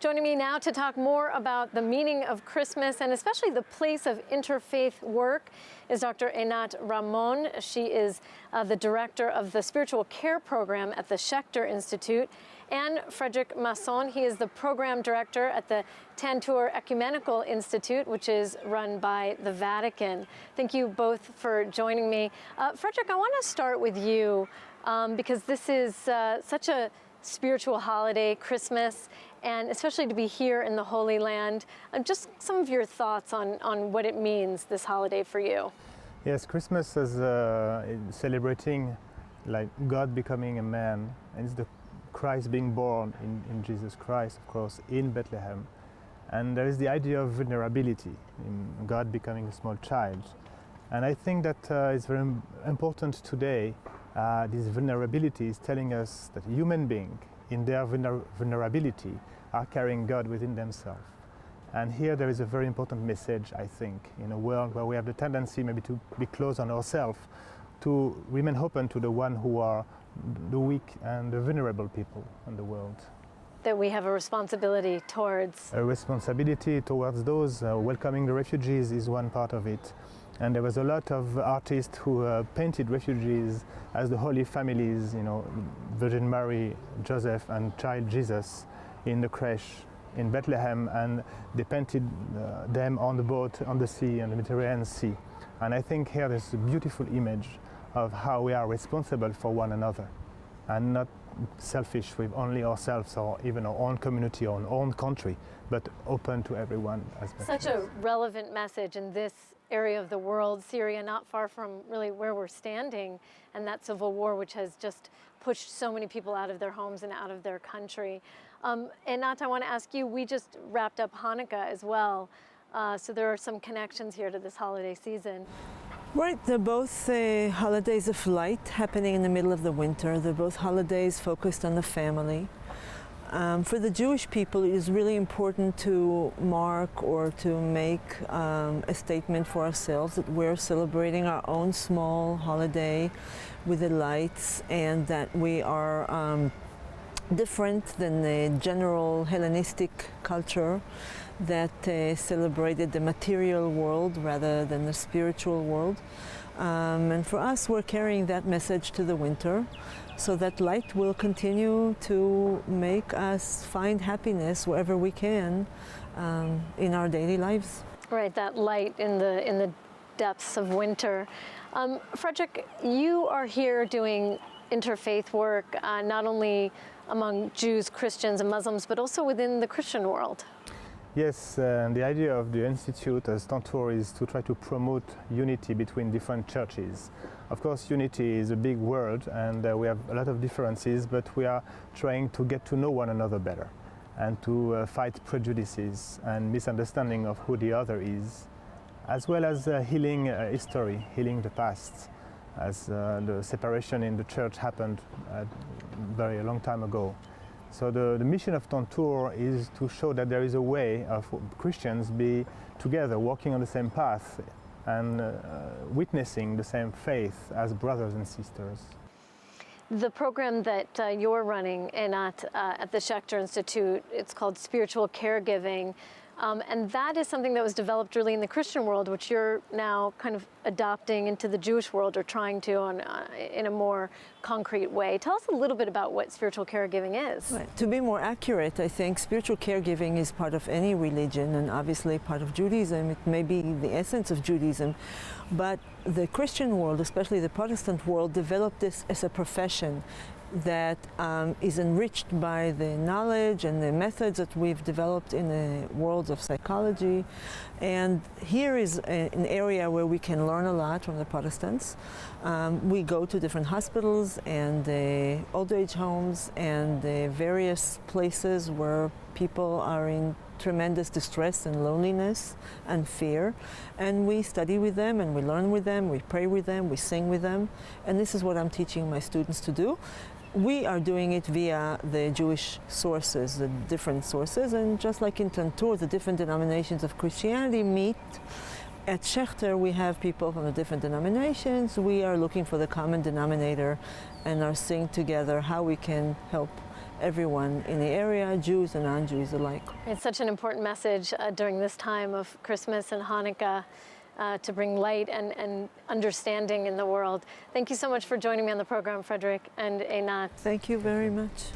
Joining me now to talk more about the meaning of Christmas and especially the place of interfaith work is Dr. Einat Ramon. She is the director of the spiritual care program at the Schechter Institute, and Frederic Mason. He is the program director at the Tantur Ecumenical Institute, which is run by the Vatican. Thank you both for joining me. Frederic, I want to start with you because this is such a spiritual holiday, Christmas, and especially to be here in the Holy Land. Just some of your thoughts on what it means, this holiday, for you. Yes, Christmas is celebrating like God becoming a man, and it's the Christ being born in Jesus Christ, of course, in Bethlehem. And there is the idea of vulnerability, in God becoming a small child. And I think that it's very important today. This vulnerability is telling us that human beings, in their vulnerability, are carrying God within themselves. And here there is a very important message, I think, in a world where we have the tendency maybe to be closed on ourselves, to remain open to the one who are the weak and the vulnerable people in the world. That we have a responsibility towards. A responsibility towards those. Welcoming the refugees is one part of it. And there was a lot of artists who painted refugees as the Holy Families, you know, Virgin Mary, Joseph, and child Jesus in the creche in Bethlehem, and they painted them on the boat, on the sea, on the Mediterranean Sea. And I think here there's a beautiful image of how we are responsible for one another and not selfish with only ourselves or even our own community or our own country, but open to everyone. Such a relevant message in this area of the world, Syria, not far from really where we're standing, and that civil war which has just pushed so many people out of their homes and out of their country. Einat, I want to ask you, we just wrapped up Hanukkah as well, so there are some connections here to this holiday season. Right, they're both holidays of light happening in the middle of the winter. They're both holidays focused on the family. For the Jewish people, it is really important to mark or to make a statement for ourselves that we're celebrating our own small holiday with the lights, and that we are different than the general Hellenistic culture that celebrated the material world rather than the spiritual world. And for us, we're carrying that message to the winter, so that light will continue to make us find happiness wherever we can in our daily lives. Right, that light in the depths of winter. Frederic, you are here doing interfaith work, not only among Jews, Christians, and Muslims, but also within the Christian world. Yes, the idea of the Institute as Tantur is to try to promote unity between different churches. Of course, unity is a big word, and we have a lot of differences, but we are trying to get to know one another better and to fight prejudices and misunderstanding of who the other is, as well as healing history, healing the past, as the separation in the church happened a very long time ago. So the mission of Tantur is to show that there is a way of Christians be together, walking on the same path and witnessing the same faith as brothers and sisters. The program that you're running, Einat, at the Schechter Institute, it's called Spiritual Caregiving. And that is something that was developed really in the Christian world, which you're now kind of adopting into the Jewish world, or trying to in a more concrete way. Tell us a little bit about what spiritual caregiving is. Right. To be more accurate, I think spiritual caregiving is part of any religion, and obviously part of Judaism. It may be the essence of Judaism, but the Christian world, especially the Protestant world, developed this as a profession that is enriched by the knowledge and the methods that we've developed in the worlds of psychology. And here is an area where we can learn a lot from the Protestants. We go to different hospitals and old age homes and various places where people are in tremendous distress and loneliness and fear, and we study with them and we learn with them, we pray with them, we sing with them, and this is what I'm teaching my students to do. We are doing it via the Jewish sources, the different sources, and just like in Tantur, the different denominations of Christianity meet. At Schechter, we have people from the different denominations. We are looking for the common denominator and are seeing together how we can help everyone in the area, Jews and non-Jews alike. It's such an important message during this time of Christmas and Hanukkah to bring light and understanding in the world. Thank you so much for joining me on the program, Frederic and Einat. Thank you very much.